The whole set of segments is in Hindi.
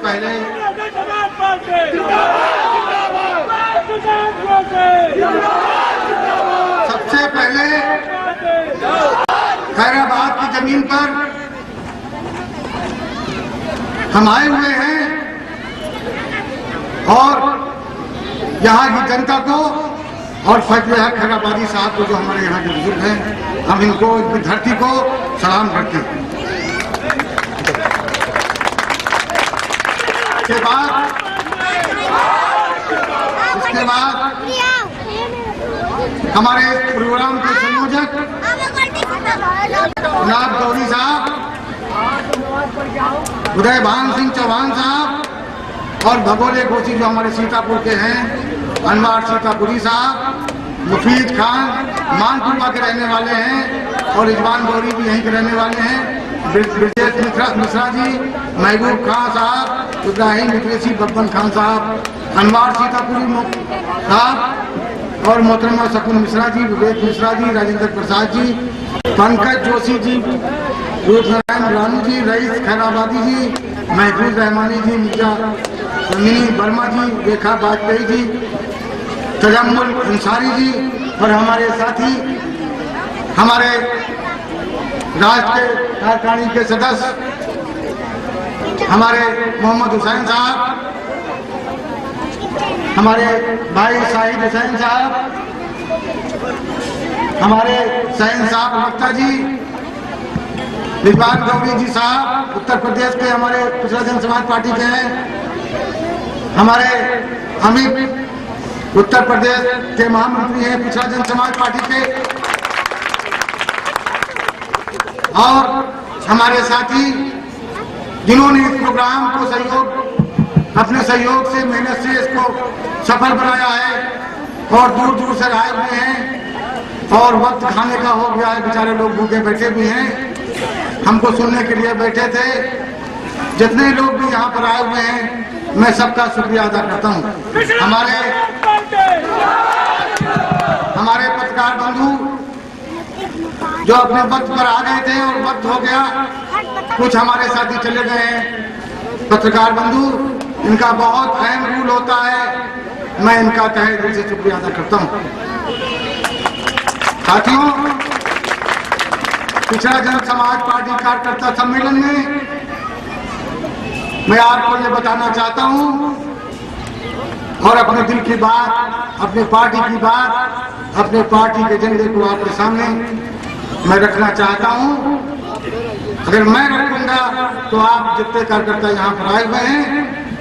पहले खैराबाद की जमीन पर हम आए हुए हैं और यहाँ की जनता को और फजल हक खैराबादी साहब को, जो हमारे यहाँ के बुजुर्ग हैं, हम इनको, इनकी धरती को सलाम करते हैं। इसके बाद हमारे प्रोग्राम के संयोजक जनाब गौरी साहब, उदयभान सिंह चौहान साहब और भगोले घोषी जो हमारे सीतापुर के हैं, अनवार सीतापुरी साहब, मुफीद खान मानपुरा के रहने वाले हैं और इजवान गौरी भी यहीं के रहने वाले हैं, ब्रजेश मिश्रा जी, महबूब खान साहब, इब्राहिम इदरीसी, बब्बन खान साहब, अनवार सीतापुरी साहब और मोहतरमा शकुन मिश्रा जी, विवेक मिश्रा जी, राजेंद्र प्रसाद जी, पंकज जोशी जी, रूपनारायण रानू जी, रईस खैराबादी जी, महफूज रहमानी जी, मिर्जा मिनी वर्मा जी, रेखा वाजपेयी जी, तजम्मुल अंसारी जी और हमारे साथी, हमारे राष्ट्रीय कार्यकारिणी के सदस्य हमारे मोहम्मद हुसैन साहब, हमारे भाई शाहिद हुसैन साहब, हमारे सैन साहब वक्ता जी, विजवान गौरी जी साहब उत्तर प्रदेश के हमारे पिछड़ा जन समाज पार्टी के हैं, हमारे अमित उत्तर प्रदेश के महामंत्री हैं पिछड़ा जन समाज पार्टी के, और हमारे साथी जिन्होंने इस प्रोग्राम को अपने सहयोग से, मेहनत से इसको सफल बनाया है और दूर दूर से आए हुए हैं और वक्त खाने का हो गया है, बेचारे लोग भूखे बैठे भी हैं, हमको सुनने के लिए बैठे थे। जितने लोग भी यहाँ पर आए हुए हैं मैं सबका शुक्रिया अदा करता हूँ। हमारे पत्रकार बंधु जो अपने वक्त पर आ गए थे और वक्त हो गया, कुछ हमारे साथी चले गए हैं, पत्रकार बंधु, इनका बहुत अहम रोल होता है, मैं इनका तहे दिल से शुक्रिया अदा करता हूँ। साथियों, पिछड़ा जन समाज पार्टी कार्यकर्ता सम्मेलन में मैं आपको ये बताना चाहता हूँ और अपने दिल की बात, अपने पार्टी की बात, अपने पार्टी के एजेंडे को आपके सामने मैं रखना चाहता हूँ। अगर मैं रखूंगा तो आप जितने कार्यकर्ता यहाँ पर आए हुए हैं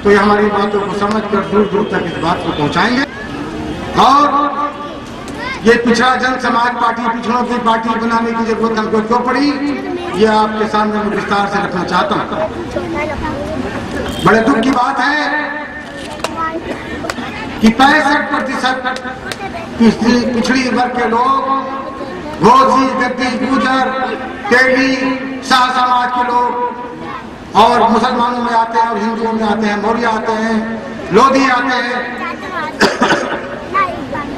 तो ये हमारी बातों को समझकर दूर दूर तक इस बात को पहुँचाएंगे। और ये पिछड़ा जन समाज पार्टी, पिछड़ों की पार्टी बनाने की जरूरत हमको क्यों पड़ी, ये आपके सामने मैं विस्तार से रखना चाहता हूँ। बड़े दुख की बात है कि 65% पिछड़ी वर्ग के लोग, घोसी, गद्दी, गुजर, तेली, शाह समाज के लोग और मुसलमानों में आते हैं और हिंदुओं में आते हैं, मौर्य आते हैं, लोधी आते हैं,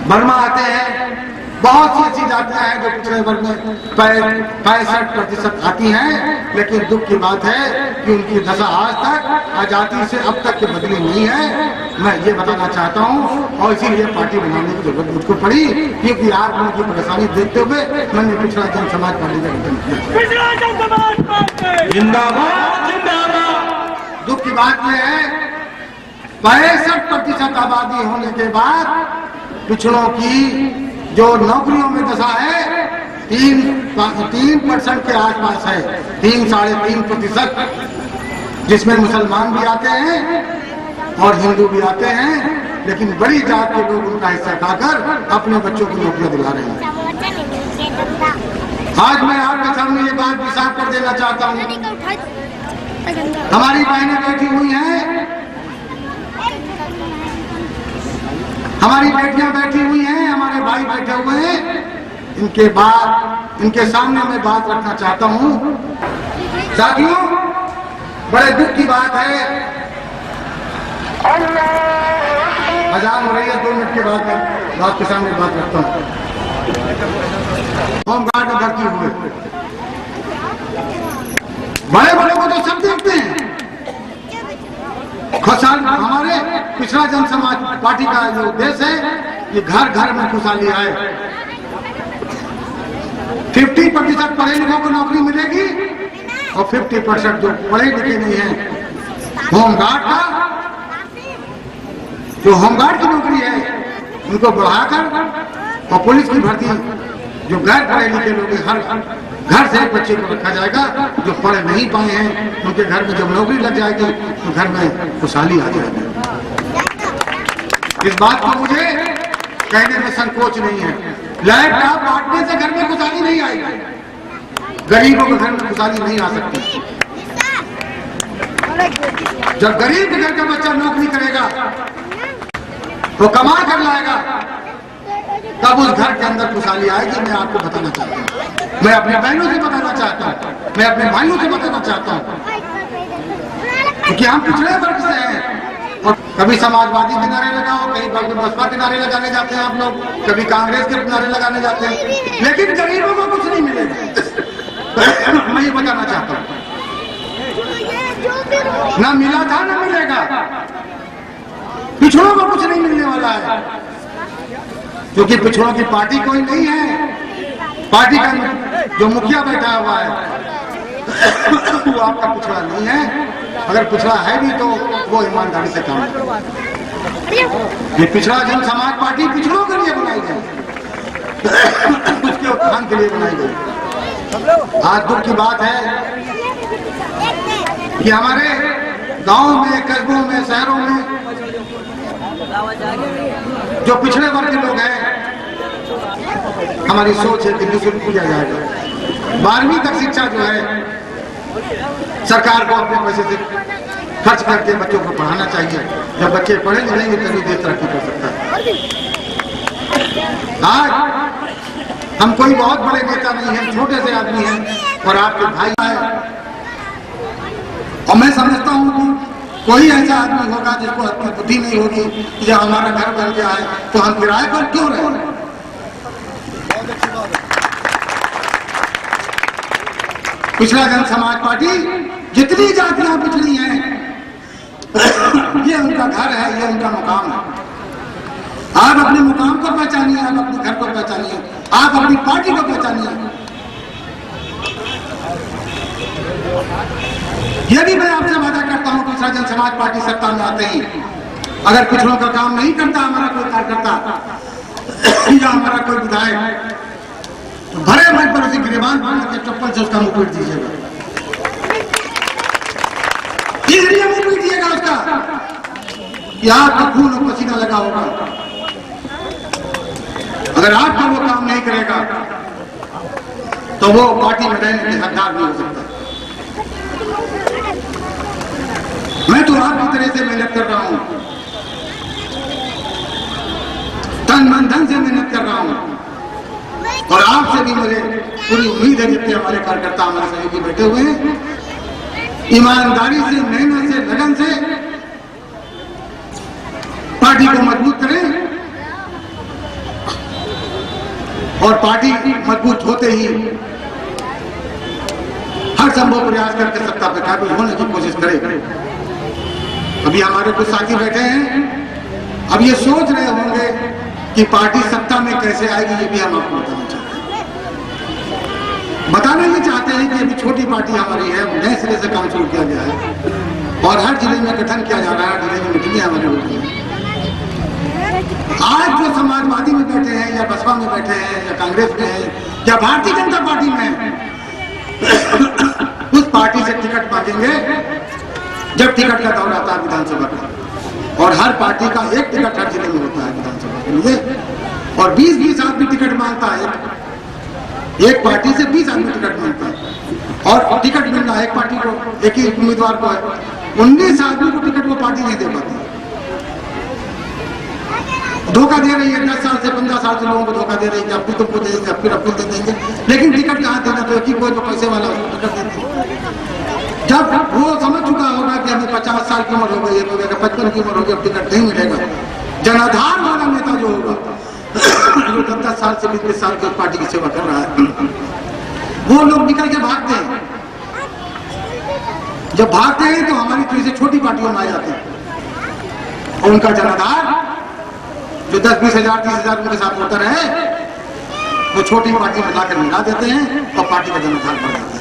बर्मा आते हैं, बहुत सी ऐसी जातियां हैं जो पिछड़े वर्ग में 65% आती हैं। लेकिन दुख की बात है कि उनकी दशा आज तक आजादी से अब तक की बदली नहीं है, मैं ये बताना चाहता हूँ। और इसीलिए पार्टी बनाने की जरूरत मुझको पड़ी, क्योंकि आप लोगों की परेशानी देखते हुए मैंने पिछड़ा जन समाज पार्टी का गठन किया। जिंदाबाद। दुख की बात यह है 65% आबादी होने के बाद पिछड़ों की जो नौकरियों में दशा है 3% के आसपास है, 3-3.5%, जिसमें मुसलमान भी आते हैं और हिंदू भी आते हैं, लेकिन बड़ी जात के लोग उनका हिस्सा खाकर अपने बच्चों को नौकरियां दिला रहे हैं। आज मैं आपके सामने ये बात भी साफ कर देना चाहता हूँ, हमारी बहनें बैठी हुई हैं, हमारी बेटियां बैठी हुई हैं, हमारे भाई बैठे हुए हैं, इनके सामने मैं बात रखना चाहता हूं। साथियों, बड़े दुख की बात है, अजान हो रही है, 2 मिनट के बाद मैं आपके सामने बात रखता हूं। होमगार्ड में भर्ती हुए बड़े बड़े को तो सब देखते हैं, खुशहाल हमारे पिछड़ा जन समाज पार्टी का जो उद्देश्य है कि घर घर में खुशहाली आए। 50% पढ़े लिखों को नौकरी मिलेगी और 50% जो पढ़े लिखे नहीं है, होमगार्ड का जो होमगार्ड की नौकरी है उनको बढ़ाकर और पुलिस की भर्ती जो गैर पढ़े लिखे लोग हर घर से एक बच्चे को रखा जाएगा। जो पढ़े नहीं पाए हैं उनके घर में जब नौकरी लग जाएगी तो घर में खुशहाली आ जाएगी। इस बात को मुझे कहने में संकोच नहीं है। लैपटॉप बांटने से घर में खुशहाली नहीं आएगी, गरीबों के घर में खुशहाली नहीं आ सकती। जब गरीब के घर का बच्चा नौकरी करेगा वो कमा कर लाएगा तब उस घर के अंदर खुशहाली आएगी। मैं आपको बताना चाहता हूँ, मैं अपने बहनों से बताना चाहता हूँ, मैं अपने भाइयों से बताना चाहता हूँ, क्योंकि हम पिछड़े वर्ग से हैं। और कभी समाजवादी के नारे लगाओ, कहीं बसपा के नारे लगाने जाते हैं आप लोग, कभी कांग्रेस के नारे लगाने जाते हैं, लेकिन गरीबों को कुछ नहीं मिलेगा। मैं ये बताना चाहता हूँ, ना मिला था ना मिलेगा। पिछड़ों को कुछ नहीं मिलने वाला है, क्योंकि पिछड़ों की पार्टी कोई नहीं है। पार्टी का जो मुखिया बैठा हुआ है वो आपका पिछड़ा नहीं है। अगर पिछड़ा है भी तो वो ईमानदारी से काम करे। ये पिछड़ा जन समाज पार्टी पिछड़ों के लिए बनाई गई, उसके उत्थान के लिए बनाई गई। आज दुख की बात है कि हमारे गांव में, कस्बों में, शहरों में जो पिछड़े वर्ग के लोग हैं, हमारी सोच है कि निःशुल्क किया जाएगा। 12वीं तक शिक्षा जो है सरकार को अपने पैसे से खर्च करके बच्चों को पढ़ाना चाहिए। जब बच्चे पढ़े लिखेंगे तभी देश तरक्की कर सकता है। आज हम कोई बहुत बड़े नेता नहीं हैं, छोटे से आदमी हैं और आपके भाई हैं। और मैं समझता हूं कि कोई ऐसा आदमी होगा जिसको अपनी बुद्धि नहीं होगी कि जब हमारा घर बन गया है तो हम किराए पर क्यों रहे। पिछड़ा जन समाज पार्टी जितनी जातियां पिछड़ी हैं ये उनका घर है, ये उनका मुकाम है। आप अपने मुकाम को पहचानिए, आप अपने घर को पहचानिए, आप अपनी पार्टी को पहचानिए। यह भी मैं आपसे वादा करता हूं, पिछड़ा जन समाज पार्टी सत्ता में आते ही अगर पिछड़ों का काम नहीं करता हमारा कोई कार्यकर्ता या हमारा कोई विधायक, तो भरे मन पर उसे गिरेबान बना के चप्पल से उसका मुंह पीट दीजिएगा। इसलिए मुंह पीट दिएगा उसका कि आपका खून और पसीना लगा होगा। अगर आपका वो काम नहीं करेगा तो वो पार्टी में रहने के हकदार नहीं हो सकता। मैं तो आपकी तरह से मेहनत कर रहा हूं, तन मन धन से मेहनत कर रहा हूं और आपसे भी मुझे पूरी उम्मीद है जितने हमारे कार्यकर्ता हमारे सहयोगी बैठे हुए हैं, ईमानदारी से, मेहनत से, लगन से पार्टी को मजबूत करें और पार्टी मजबूत होते ही हर संभव प्रयास करके सत्ता पे काबिज होने की कोशिश करें। अभी हमारे कुछ साथी बैठे हैं, अब ये सोच रहे होंगे कि पार्टी सत्ता में कैसे आएगी। ये भी हम आपको बताना चाहते हैं। बताना ये चाहते हैं कि अभी छोटी पार्टी हमारी है, नए सिरे से काम शुरू किया गया है और हर जिले में गठन किया जा रहा है, जिले में मीटिंगें हमारी हो रही हैं। आज जो समाजवादी में बैठे हैं या बसपा में बैठे हैं या कांग्रेस में है या भारतीय जनता पार्टी में उस पार्टी से टिकट मांगेंगे जब टिकट का दौर आता है विधानसभा का। और हर पार्टी का एक टिकट हर जिले में होता है विधानसभा के लिए और 20-20 आदमी टिकट मांगता है। एक पार्टी से 20 आदमी टिकट मांगता है और टिकट मिलना एक पार्टी को, एक ही उम्मीदवार को है। 19 आदमी को टिकट वो पार्टी नहीं दे पाती, धोखा दे रही है। 10 साल से 15 साल से लोगों को धोखा दे रही है, अब भी तुमको दे देंगे, अब फिर दे देंगे, लेकिन टिकट कहाँ देना। तो एक ही कोई जो पैसे वाला उसको टिकट देते। जब वो समझ चुका होगा कि हमें 50 साल की उम्र हो गई है, तो 55 की उम्र हो गई, अब टिकट नहीं मिलेगा। जनाधार वाला नेता जो होगा जो 10 साल से 20 साल की पार्टी की सेवा कर रहा है, वो लोग निकल के भागते हैं। जब भागते हैं तो हमारी तरह से छोटी पार्टियों में आ जाते हैं और उनका जनाधार जो 10-20 हजार 30 हजार उनके साथ वोटर है वो छोटी पार्टी में लाकर मिला देते हैं और पार्टी का जनाधार बढ़ जाता है।